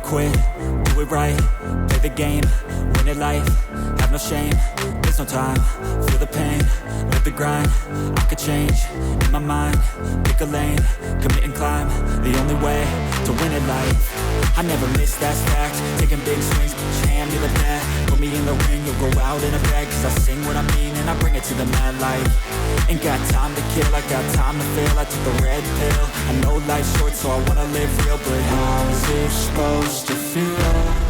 quit, do it right, play the game, win it life, have no shame, there's no time, feel the pain, live the grind, I could change, in my mind, pick a lane, commit and climb, the only way to win at life. I never miss, that's fact, taking big swings, put your hand to the bat, put me in the ring, you'll go out in a bag, cause I sing what I mean and I bring it to the mad light. Ain't got time to kill, I got time to feel, I took the red pill, I know life's short so I wanna live real, but how's it supposed to feel?